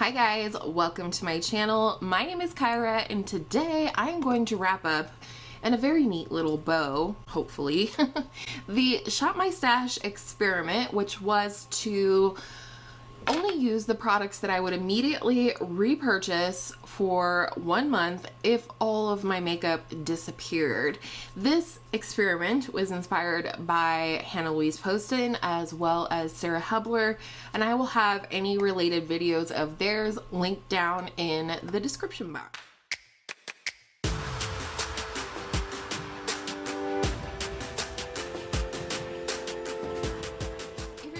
Hi guys, welcome to my channel. My name is Kyra and today I am going to wrap up in a very neat little bow, hopefully, the Shop My Stash experiment, which was to only use the products that I would immediately repurchase for 1 month if all of my makeup disappeared. This experiment was inspired by Hannah Louise Poston as well as Sarah Hubler, and I will have any related videos of theirs linked down in the description box.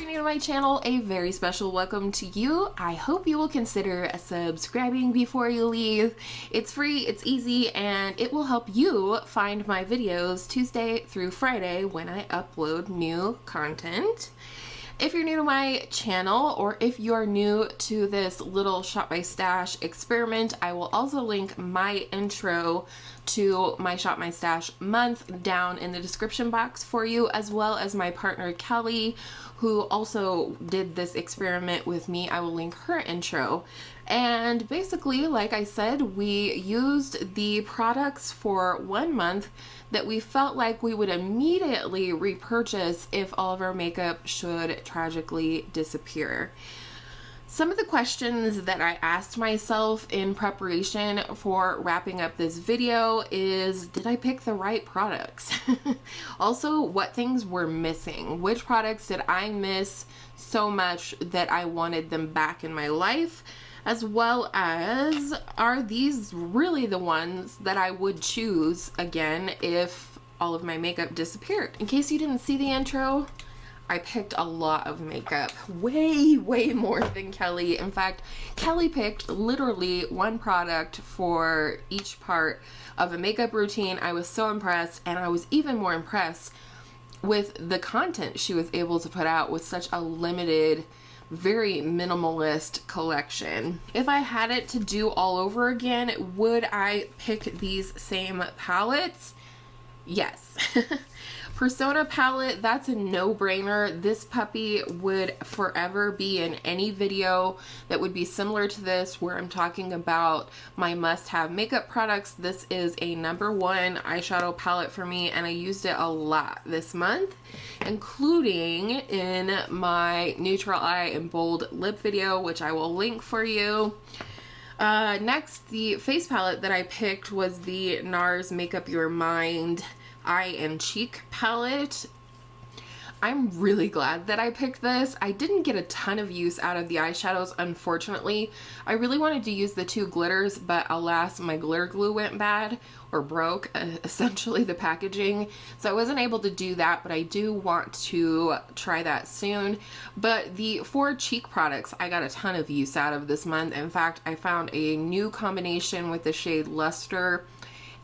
To my channel, a very special welcome to you. I hope you will consider subscribing before you leave. It's free, it's easy, and it will help you find my videos Tuesday through Friday when I upload new content. If you're new to my channel, or if you're new to this little Shop My Stash experiment, I will also link my intro to my Shop My Stash month down in the description box for you, as well as my partner Kelly, who also did this experiment with me. I will link her intro. And basically, like I said, we used the products for 1 month that we felt like we would immediately repurchase if all of our makeup should tragically disappear. Some of the questions that I asked myself in preparation for wrapping up this video is, did I pick the right products? Also, what things were missing? Which products did I miss so much that I wanted them back in my life? As well as, are these really the ones that I would choose again if all of my makeup disappeared? In case you didn't see the intro, I picked a lot of makeup, way more than Kelly. In fact, Kelly picked literally one product for each part of a makeup routine. I was so impressed, and I was even more impressed with the content she was able to put out with such a limited, very minimalist collection. If I had it to do all over again, would I pick these same palettes? Yes. Persona palette, that's a no-brainer. This puppy would forever be in any video that would be similar to this, where I'm talking about my must-have makeup products. This is a #1 eyeshadow palette for me, and I used it a lot this month, including in my neutral eye and bold lip video, which I will link for you. Next, the face palette that I picked was the NARS Make Up Your Mind Eye and Cheek palette. I'm really glad that I picked this. I didn't get a ton of use out of the eyeshadows, unfortunately. I really wanted to use the 2 glitters, but alas, my glitter glue went bad, or broke, essentially the packaging. So I wasn't able to do that, but I do want to try that soon. But the 4 cheek products, I got a ton of use out of this month. In fact, I found a new combination with the shade Luster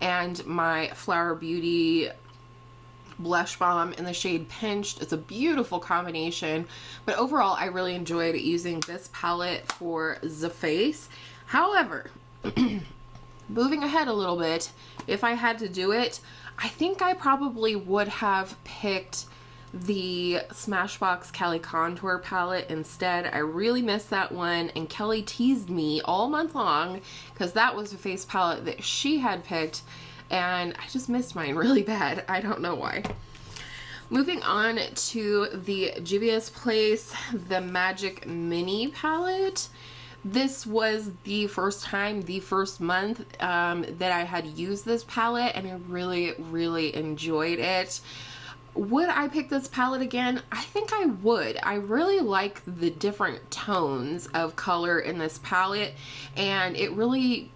and my Flower Beauty blush balm in the shade Pinched. It's a beautiful combination, but overall I really enjoyed using this palette for the face. However, moving ahead a little bit, if I had to do it, I think I probably would have picked the Smashbox Cali Contour palette instead. I really missed that one, and Kelly teased me all month long because that was a face palette that she had picked, and I just missed mine really bad. I don't know why. Moving on to the Juvia's Place, the Magic Mini palette. This was the first time, the first month that I had used this palette, and I really enjoyed it. Would I pick this palette again? I think I would. I really like the different tones of color in this palette, and it really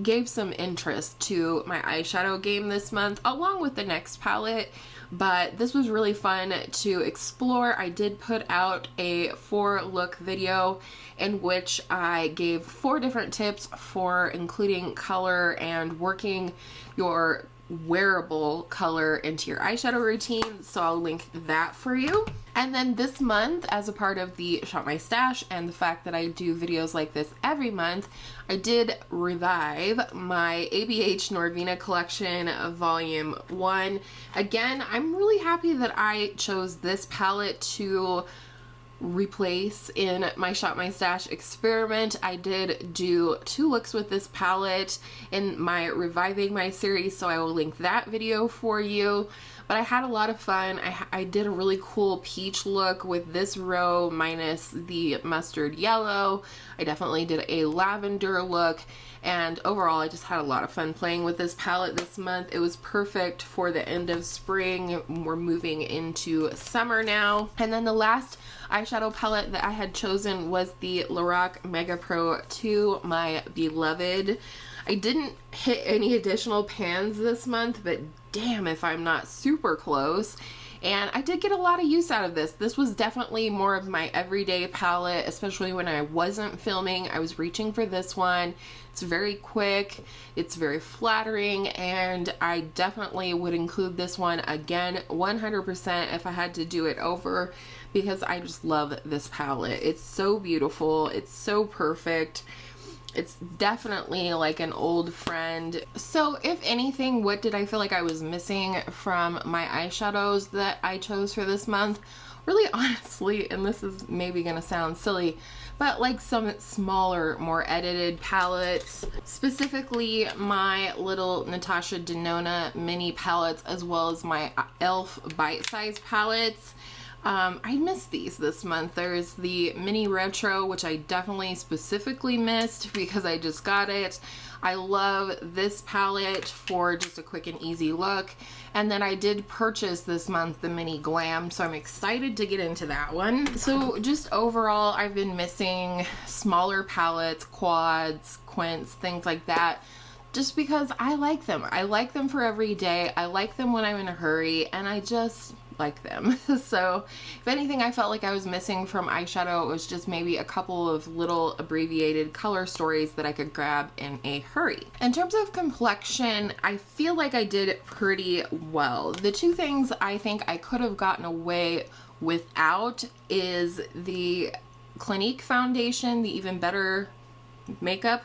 gave some interest to my eyeshadow game this month, along with the next palette. But this was really fun to explore. I did put out a 4-look video in which I gave 4 different tips for including color and working your wearable color into your eyeshadow routine, so I'll link that for you. And then this month, as a part of the Shop My Stash and the fact that I do videos like this every month, I did revive my ABH Norvina collection volume 1. Again, I'm really happy that I chose this palette to replace in my Shop My Stash experiment. I did do 2 looks with this palette in my Reviving My series, so I will link that video for you. But I had a lot of fun. I did a really cool peach look with this row minus the mustard yellow. I definitely did a lavender look, and overall I just had a lot of fun playing with this palette this month. It was perfect for the end of spring. We're moving into summer now. And then the last eyeshadow palette that I had chosen was the Lorac Mega Pro 2, my beloved. I didn't hit any additional pans this month, but damn if I'm not super close. And I did get a lot of use out of this. This was definitely more of my everyday palette, especially when I wasn't filming. I was reaching for this one. It's very quick, it's very flattering, and I definitely would include this one again 100% if I had to do it over, because I just love this palette. It's so beautiful, it's so perfect. It's definitely like an old friend. So if anything, what did I feel like I was missing from my eyeshadows that I chose for this month? Really honestly, and this is maybe gonna sound silly, but like some smaller, more edited palettes, specifically my little Natasha Denona mini palettes, as well as my e.l.f. bite-sized palettes. I missed these this month. There's the mini retro, which I definitely specifically missed because I just got it. I love this palette for just a quick and easy look. And then I did purchase this month the mini glam, so I'm excited to get into that one. So just overall, I've been missing smaller palettes, quads, quints, things like that, just because I like them. I like them for every day. I like them when I'm in a hurry, and I just like them. So if anything I felt like I was missing from eyeshadow, it was just maybe a couple of little abbreviated color stories that I could grab in a hurry. In terms of complexion, I feel like I did pretty well. The 2 things I think I could have gotten away without is the Clinique foundation, the Even Better makeup,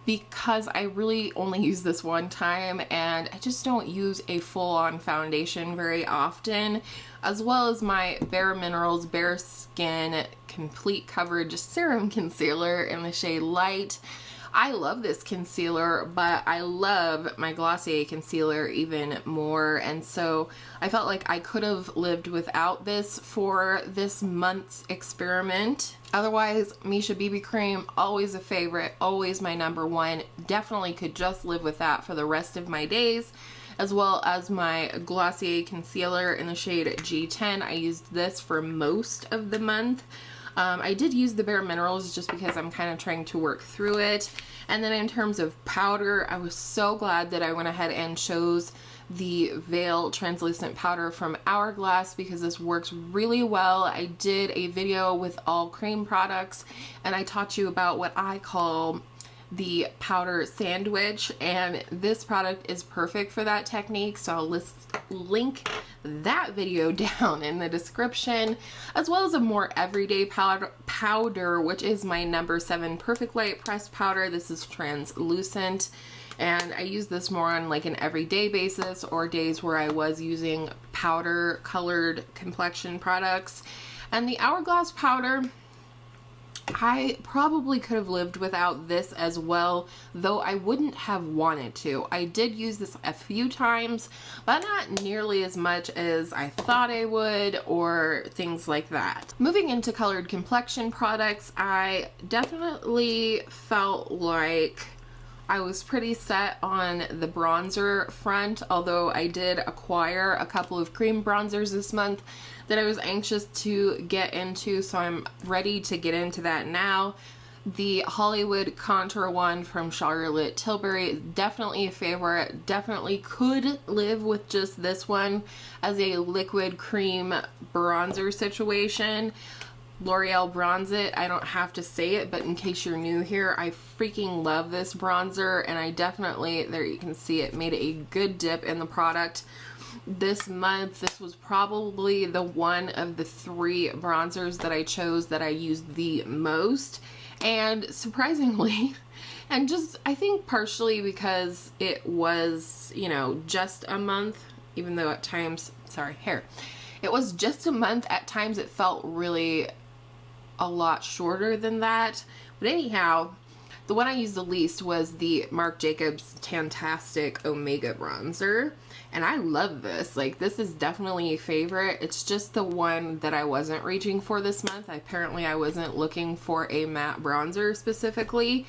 because I really only use this one time and I just don't use a full-on foundation very often, as well as my Bare Minerals Bare Skin Complete Coverage Serum Concealer in the shade Light. I love this concealer, but I love my Glossier concealer even more, and so I felt like I could have lived without this for this month's experiment. Otherwise, Misha BB Cream, always a favorite, always my #1. Definitely could just live with that for the rest of my days, as well as my Glossier concealer in the shade G10. I used this for most of the month. I did use the Bare Minerals just because I'm kind of trying to work through it. And then in terms of powder, I was so glad that I went ahead and chose the Veil Translucent Powder from Hourglass because this works really well. I did a video with all cream products and I taught you about what I call the powder sandwich, and this product is perfect for that technique, so I'll link that video down in the description, as well as a more everyday powder, which is my #7 Perfect Light Pressed Powder. This is translucent, and I use this more on like an everyday basis or days where I was using powder colored complexion products. And the Hourglass powder, I probably could have lived without this as well, though I wouldn't have wanted to. I did use this a few times, but not nearly as much as I thought I would, or things like that. Moving into colored complexion products, I definitely felt like I was pretty set on the bronzer front, although I did acquire a couple of cream bronzers this month that I was anxious to get into, so I'm ready to get into that now. The Hollywood Contour one from Charlotte Tilbury is definitely a favorite. Definitely could live with just this one as a liquid cream bronzer situation. L'Oreal Bronze It, I don't have to say it, but in case you're new here, I freaking love this bronzer, and I definitely, there you can see it, made a good dip in the product this month. This was probably the one of the 3 bronzers that I chose that I used the most, and surprisingly, and just I think partially because it was, you know, just a month, even though at times, sorry, hair. It was just a month. At times it felt really a lot shorter than that. But anyhow, the one I used the least was the Marc Jacobs Tantastic Omega Bronzer. And I love this. Like, this is definitely a favorite. It's just the one that I wasn't reaching for this month. Apparently I wasn't looking for a matte bronzer specifically.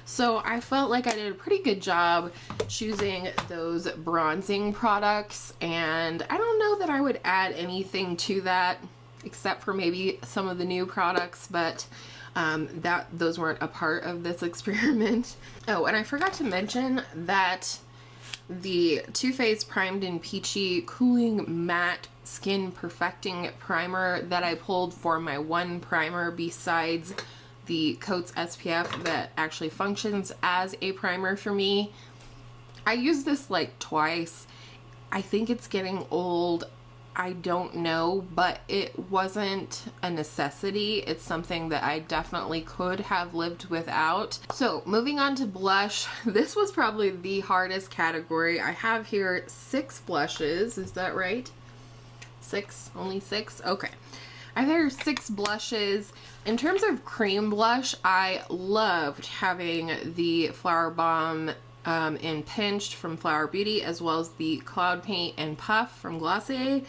So I felt like I did a pretty good job choosing those bronzing products. And I don't know that I would add anything to that except for maybe some of the new products, but those weren't a part of this experiment. Oh, and I forgot to mention that the Too Faced Primed and Peachy Cooling Matte Skin Perfecting Primer that I pulled for my one primer besides the Coats SPF that actually functions as a primer for me. I used this like twice. I think it's getting old. I don't know, but it wasn't a necessity. It's something that I definitely could have lived without. So moving on to blush, this was probably the hardest category. I have here 6 blushes, is that right? 6? Only 6? Okay. I have here 6 blushes. In terms of cream blush, I loved having the Flower Bomb in Pinched from Flower Beauty, as well as the Cloud Paint and Puff from Glossier.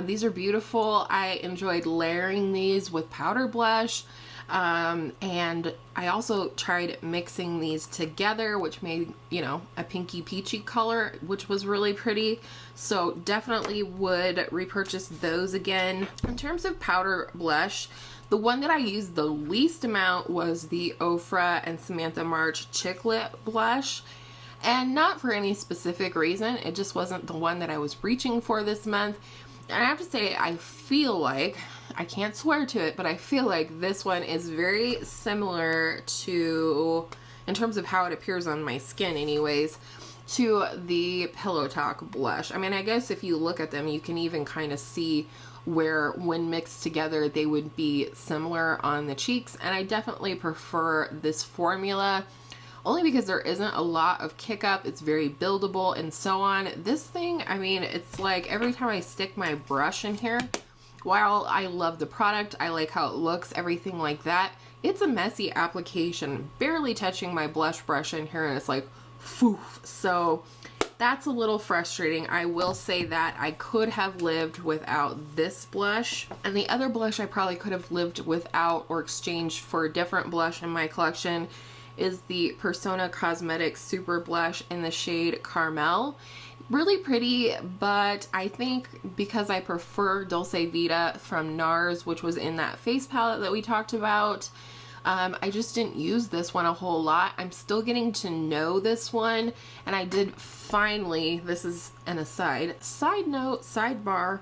These are beautiful. I enjoyed layering these with powder blush, and I also tried mixing these together, which made, you know, a pinky peachy color, which was really pretty. So definitely would repurchase those again. In terms of powder blush, the one that I used the least amount was the Ofra and Samantha March Chick Lit blush. And not for any specific reason, it just wasn't the one that I was reaching for this month. And I have to say, I feel like, I can't swear to it, but I feel like this one is very similar to, in terms of how it appears on my skin anyways, to the Pillow Talk blush. I mean, I guess if you look at them, you can even kind of see where when mixed together they would be similar on the cheeks. And I definitely prefer this formula, only because there isn't a lot of kick up. It's very buildable and so on. This thing, I mean, it's like every time I stick my brush in here, while I love the product, I like how it looks, everything like that, it's a messy application, barely touching my blush brush in here, and it's like, poof. So that's a little frustrating. I will say that I could have lived without this blush, and the other blush I probably could have lived without or exchanged for a different blush in my collection is the Persona Cosmetics Super Blush in the shade Caramel. Really pretty, but I think because I prefer Dulce Vita from NARS, which was in that face palette that we talked about, I just didn't use this one a whole lot. I'm still getting to know this one, and I did finally, this is an aside, side note, sidebar,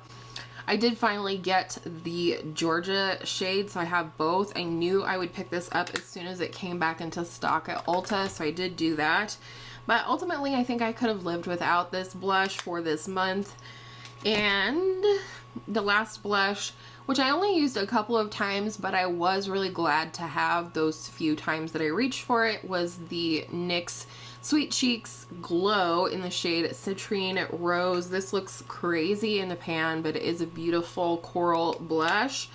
I did finally get the Georgia shade, so I have both. I knew I would pick this up as soon as it came back into stock at Ulta, so I did do that. But ultimately, I think I could have lived without this blush for this month. And the last blush, which I only used a couple of times, but I was really glad to have those few times that I reached for it, was the NYX Sweet Cheeks Glow in the shade Citrine Rose. This looks crazy in the pan, but it is a beautiful coral blush.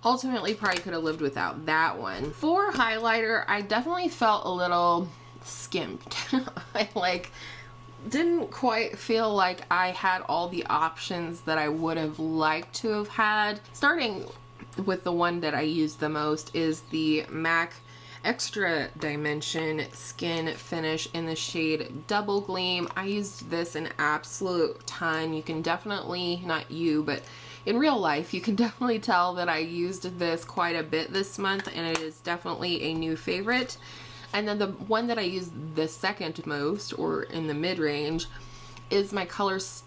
Ultimately, probably could have lived without that one. For highlighter, I definitely felt a little skimped. I didn't quite feel like I had all the options that I would have liked to have had. Starting with the one that I used the most is the MAC Extra Dimension Skin Finish in the shade Double Gleam. I used this an absolute ton. You can definitely, not you, but in real life, you can definitely tell that I used this quite a bit this month, and it is definitely a new favorite. And then the one that I used the second most, or in the mid-range, is my ColourPop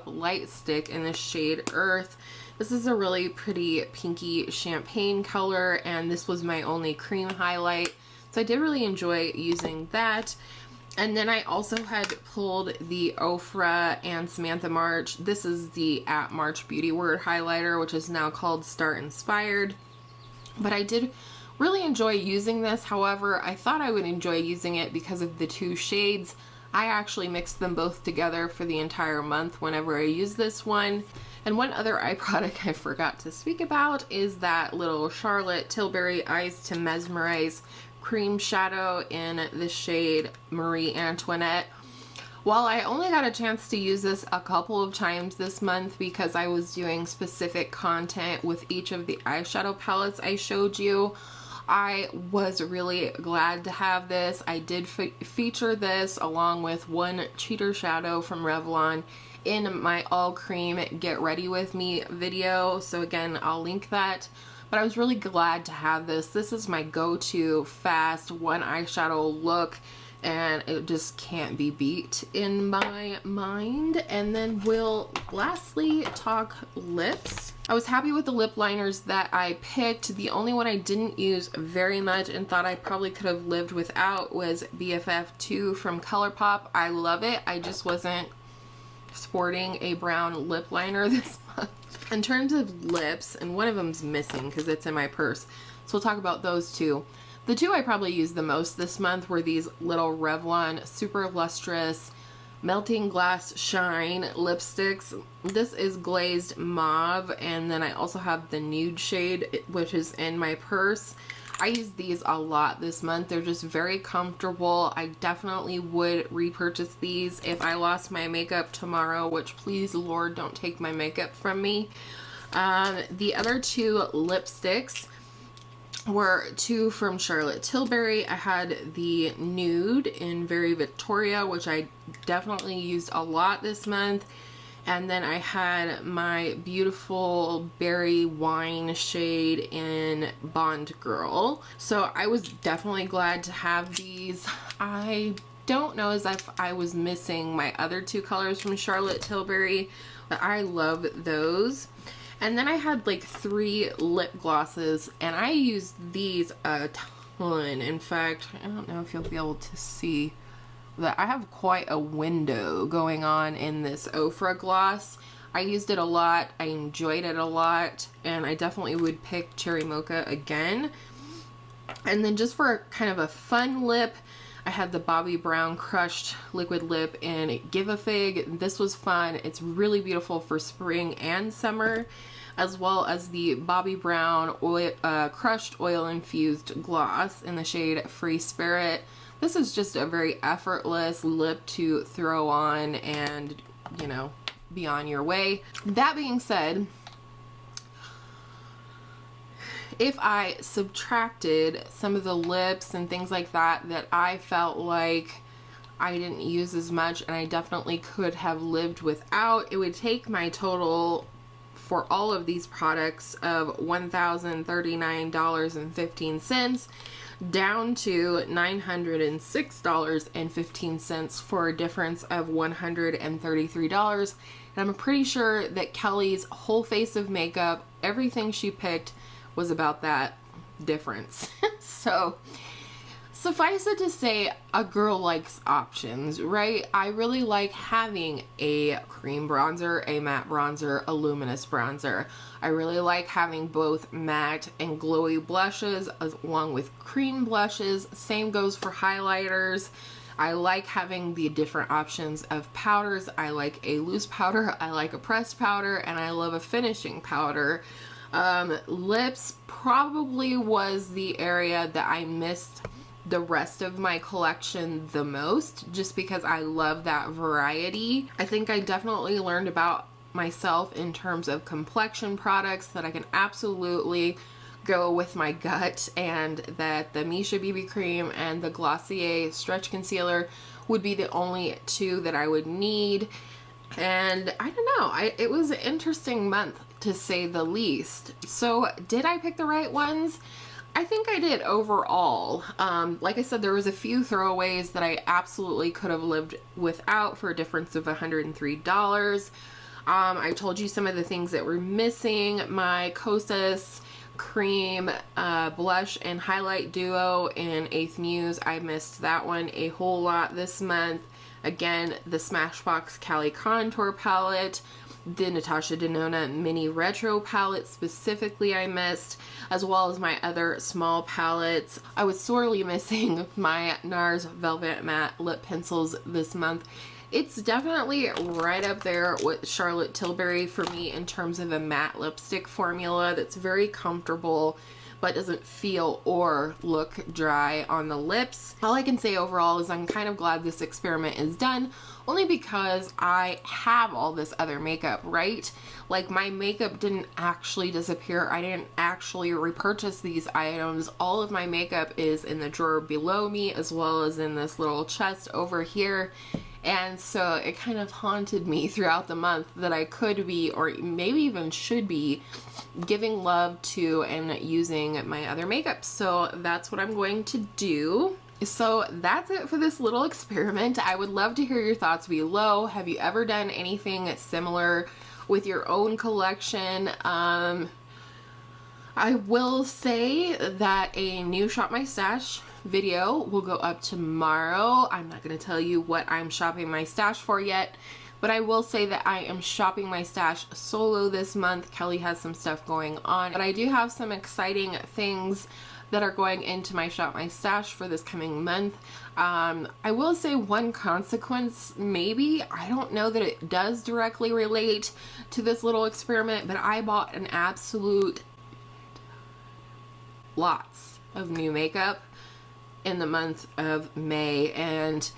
Light Stick in the shade Earth. This is a really pretty pinky champagne color, and this was my only cream highlight, so I did really enjoy using that. And then I also had pulled the Ofra and Samantha March. This is the at March Beauty Word highlighter, which is now called Start Inspired. But I did really enjoy using this. However, I thought I would enjoy using it because of the two shades I actually mixed them both together for the entire month whenever I use this one. And one other eye product I forgot to speak about is that little Charlotte Tilbury Eyes to Mesmerize cream shadow in the shade Marie Antoinette. While I only got a chance to use this a couple of times this month because I was doing specific content with each of the eyeshadow palettes I showed you, I was really glad to have this. I did feature this along with one cheater shadow from Revlon in my all cream get ready with me video, so again I'll link that. But I was really glad to have this. This is my go-to fast one eyeshadow look, and it just can't be beat in my mind. And then we'll lastly talk lips. I was happy with the lip liners that I picked. The only one I didn't use very much and thought I probably could have lived without was BFF2 from ColourPop. I love it. I just wasn't sporting a brown lip liner this month. In terms of lips, and one of them's missing because it's in my purse, so we'll talk about those two. The two I probably used the most this month were these little Revlon Super Lustrous Melting Glass Shine lipsticks. This is glazed mauve, and then I also have the nude shade, which is in my purse. I use these a lot this month. They're just very comfortable. I definitely would repurchase these if I lost my makeup tomorrow, which please Lord don't take my makeup from me. The other two lipsticks were two from Charlotte Tilbury. I had the nude in Very Victoria, which I definitely used a lot this month. And then I had my beautiful berry wine shade in Bond Girl. So I was definitely glad to have these. I don't know as if I was missing my other two colors from Charlotte Tilbury, but I love those. And then I had like 3 lip glosses, and I used these a ton. In fact, I don't know if you'll be able to see that I have quite a window going on in this Ofra gloss. I used it a lot, I enjoyed it a lot, and I definitely would pick Cherry Mocha again. And then just for kind of a fun lip, I had the Bobbi Brown Crushed Liquid Lip in Give a Fig. This was fun. It's really beautiful for spring and summer, as well as the Bobbi Brown Crushed Oil Infused Gloss in the shade Free Spirit. This is just a very effortless lip to throw on and, you know, be on your way. That being said, if I subtracted some of the lips and things like that that I felt like I didn't use as much and I definitely could have lived without, it would take my total for all of these products of $1,039.15 down to $906.15 for a difference of $133. And I'm pretty sure that Kelly's whole face of makeup, everything she picked, was about that difference. So suffice it to say, a girl likes options, right? I really like having a cream bronzer, a matte bronzer, a luminous bronzer. I really like having both matte and glowy blushes along with cream blushes. Same goes for highlighters. I like having the different options of powders. I like a loose powder, I like a pressed powder, and I love a finishing powder. Lips probably was the area that I missed the rest of my collection the most, just because I love that variety. I think I definitely learned about myself in terms of complexion products, that I can absolutely go with my gut, and that the Misha BB cream and the Glossier stretch concealer would be the only two that I would need. And I don't know, it was an interesting month to say the least. So did I pick the right ones? I think I did overall. Like I said, there was a few throwaways that I absolutely could have lived without for a difference of $103. I told you some of the things that were missing. My Kosas cream blush and highlight duo in 8th Muse, I missed that one a whole lot this month. Again, the Smashbox Cali Contour palette. the Natasha Denona Mini Retro palette specifically I missed, as well as my other small palettes. I was sorely missing my NARS Velvet Matte lip pencils this month. It's definitely right up there with Charlotte Tilbury for me in terms of a matte lipstick formula that's very comfortable but doesn't feel or look dry on the lips. All I can say overall is I'm kind of glad this experiment is done, only because I have all this other makeup, right? Like, my makeup didn't actually disappear. I didn't actually repurchase these items. All of my makeup is in the drawer below me, as well as in this little chest over here. And so it kind of haunted me throughout the month that I could be, or maybe even should be, giving love to and using my other makeup. So that's what I'm going to do. So that's it for this little experiment. I would love to hear your thoughts below. Have you ever done anything similar with your own collection? I will say that a new Shop My Stash video will go up tomorrow. I'm not going to tell you what I'm shopping my stash for yet, but I will say that I am shopping my stash solo this month. Kelly has some stuff going on, but I do have some exciting things that are going into my Shop My Stash for this coming month. I will say one consequence, maybe, I don't know that it does directly relate to this little experiment, but I bought an absolute lots of new makeup in the month of May, and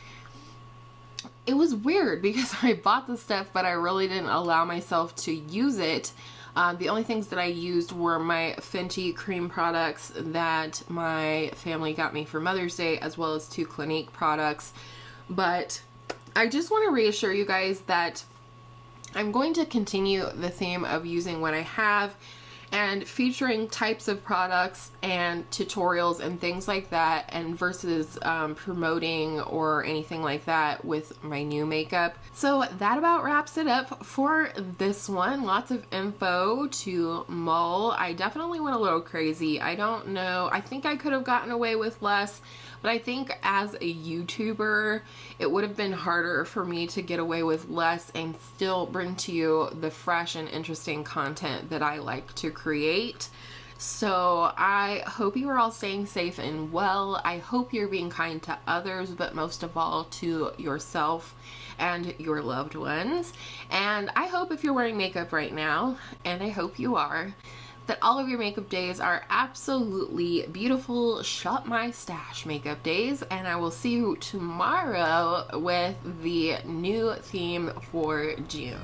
it was weird because I bought the stuff but I really didn't allow myself to use it. The only things that I used were my Fenty cream products that my family got me for Mother's Day, as well as 2 Clinique products. But I just want to reassure you guys that I'm going to continue the theme of using what I have and featuring types of products and tutorials and things like that, and versus promoting or anything like that with my new makeup. So that about wraps it up for this one. Lots of info to mull. I definitely went a little crazy. I don't know, I think I could have gotten away with less, but I think as a YouTuber, it would have been harder for me to get away with less and still bring to you the fresh and interesting content that I like to create. So I hope you are all staying safe and well. I hope you're being kind to others, but most of all to yourself and your loved ones. And I hope if you're wearing makeup right now, and I hope you are, that all of your makeup days are absolutely beautiful Shop My Stash makeup days, and I will see you tomorrow with the new theme for June.